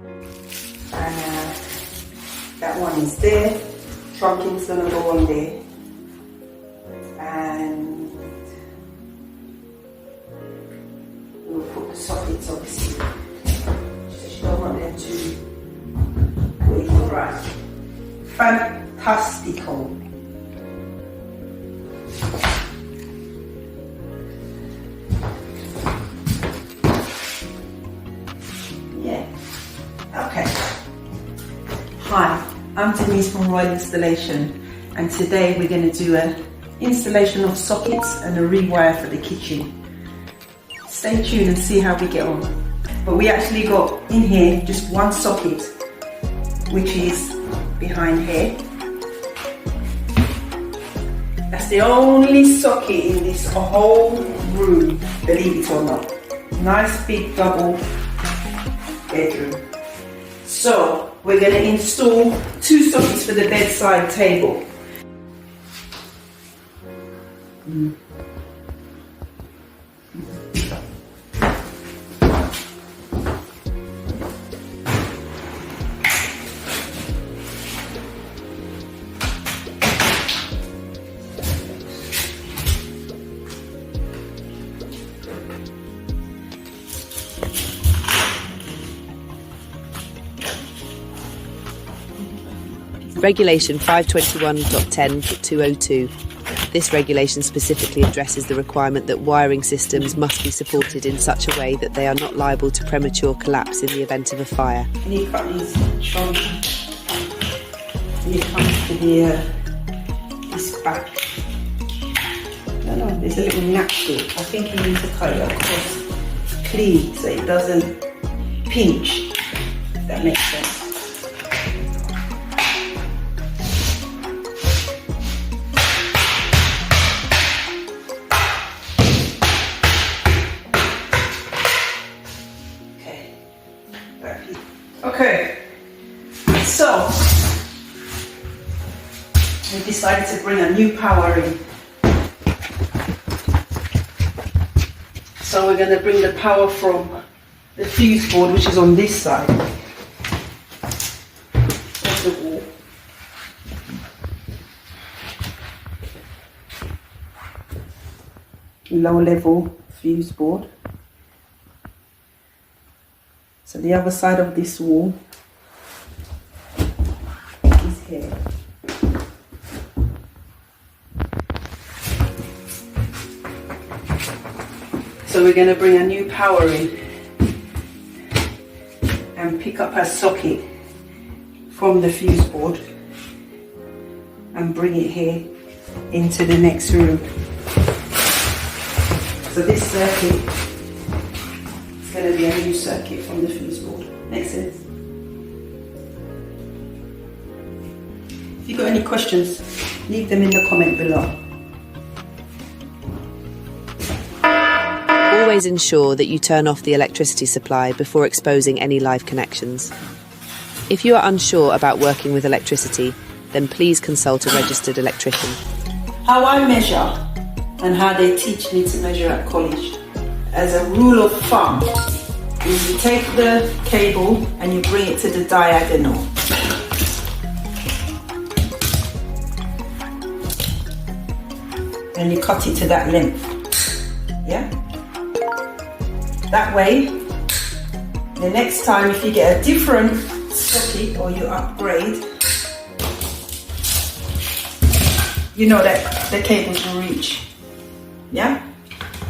And that one is there. Trunking's gonna go on there. And we'll put the sockets obviously. Just you don't want them to put it right. Fantastical. Okay. Hi, I'm Denise from Royale Installation, and today we're going to do an installation of sockets and a rewire for the kitchen. Stay tuned and see how we get on. But we actually got in here just one socket, which is behind here. That's the only socket in this whole room, believe it or not. Nice big double bedroom. So we're going to install 2 sockets for the bedside table. Regulation 521.10.202. This regulation specifically addresses the requirement that wiring systems must be supported in such a way that they are not liable to premature collapse in the event of a fire. And you cut these chunks. And it comes to the this back. No, there's a little nap to it. I think you need to cut it across clean so it doesn't pinch. If that makes sense. Okay, so we decided to bring a new power in. So we're going to bring the power from the fuse board, which is on this side of the wall. Low level fuse board. So the other side of this wall is here. So we're going to bring a new power in and pick up a socket from the fuse board and bring it here into the next room. So this circuit, it's going to be a new circuit from the fuse board. Makes sense? If you've got any questions, leave them in the comment below. Always ensure that you turn off the electricity supply before exposing any live connections. If you are unsure about working with electricity, then please consult a registered electrician. How I measure and how they teach me to measure at college, as a rule of thumb, is you take the cable and you bring it to the diagonal. And you cut it to that length. Yeah? That way, the next time if you get a different socket or you upgrade, you know that the cables will reach. Yeah?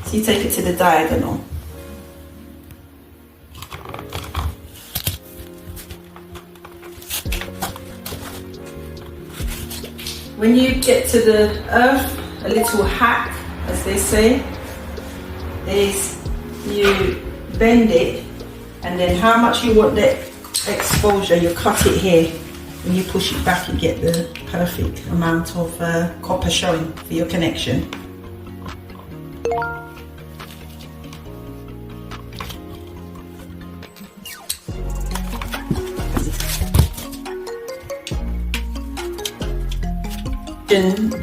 So you take it to the diagonal. When you get to the earth, a little hack, as they say, is you bend it, and then how much you want the exposure, you cut it here. When you push it back, you get the perfect amount of copper showing for your connection.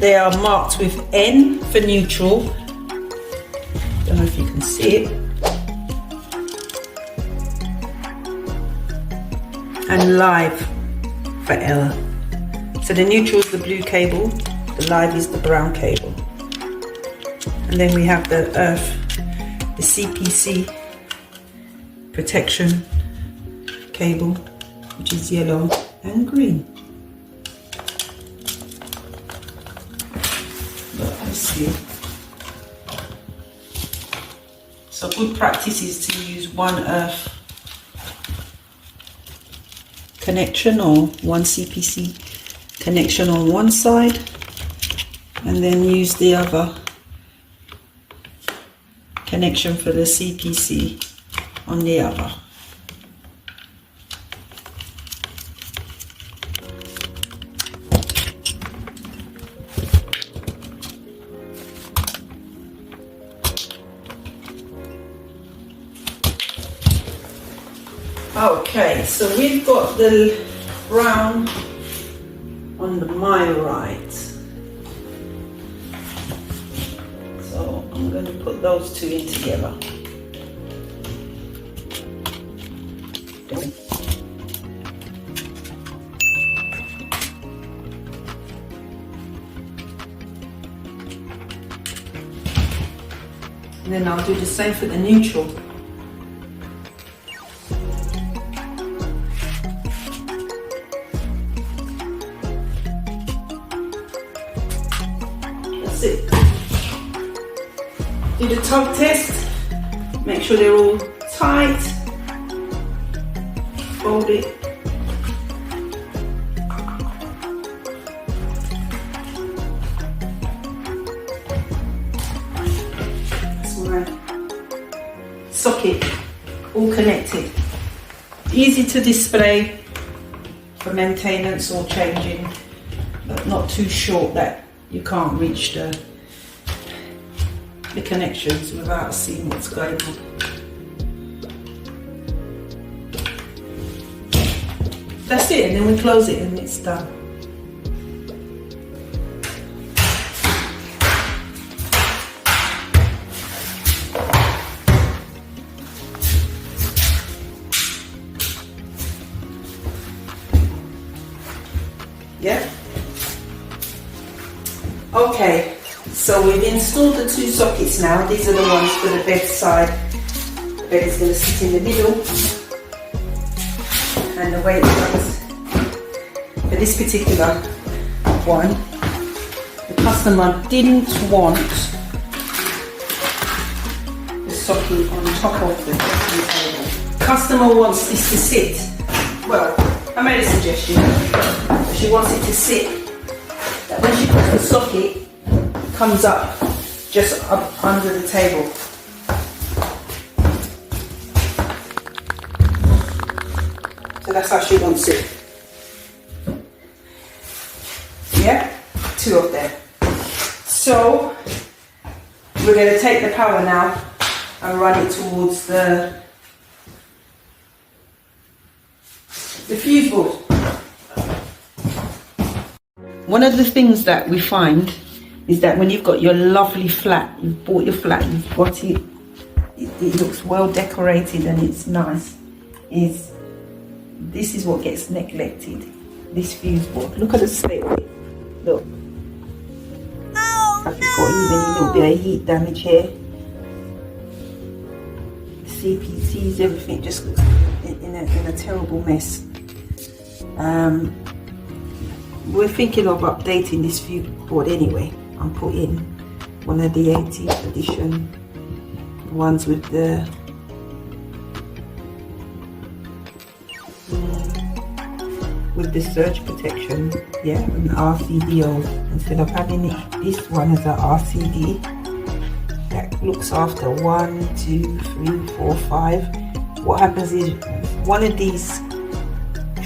They are marked with N for neutral. Don't know if you can see it. and live for L. So the neutral is the blue cable, the live is the brown cable. And then we have the earth, the CPC protection cable, which is yellow and green. Let's see. So good practice is to use one earth connection or one CPC connection on one side, and then use the other connection for the CPC on the other. Okay, so we've got the brown on my right. So I'm going to put those two in together. And then I'll do the same for the neutral. That's it. Do the tug test. Make sure they're all tight. Fold it. Socket, all connected. Easy to display for maintenance or changing, but not too short that you can't reach the connections without seeing what's going on. That's it, and then we close it and it's done. Yeah. Okay, so we've installed the two sockets now. These are the ones for the bedside. The bed is going to sit in the middle. And the way it works for this particular one, the customer didn't want the socket on top of the dressing table. The customer wants this to sit. Well, I made a suggestion. She wants it to sit, that when she puts the socket, it comes up just up under the table. So that's how she wants it. Yeah, two of them. So we're going to take the power now and run it towards the fuse board. One of the things that we find is that when you've got your lovely flat, you've bought your flat, you've got it, it looks well decorated and it's nice, this is what gets neglected, this fuse board. Look at the slit, look. I've got even a little bit of heat damage here. The CPCs, everything just in a terrible mess. We're thinking of updating this fuse board anyway. I'm putting one of the 18th edition ones with the surge protection, yeah, and RCDO instead of having this one as a RCD that looks after 1, 2, 3, 4, 5. What happens is one of these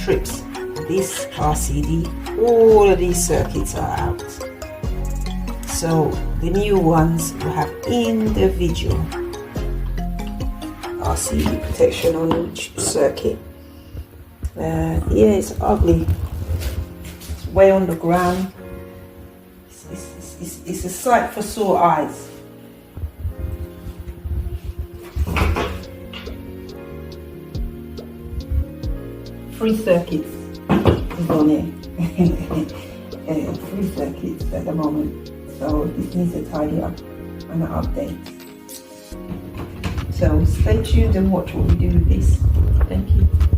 trips, this RCD, all of these circuits are out. So the new ones will have individual RCD protection on each circuit. Yeah, it's ugly. It's way on the ground. It's a sight for sore eyes. 3 circuits is on it. 3 circuits at the moment, so this needs a tidy up and an update. So stay tuned and watch what we do with this. Thank you.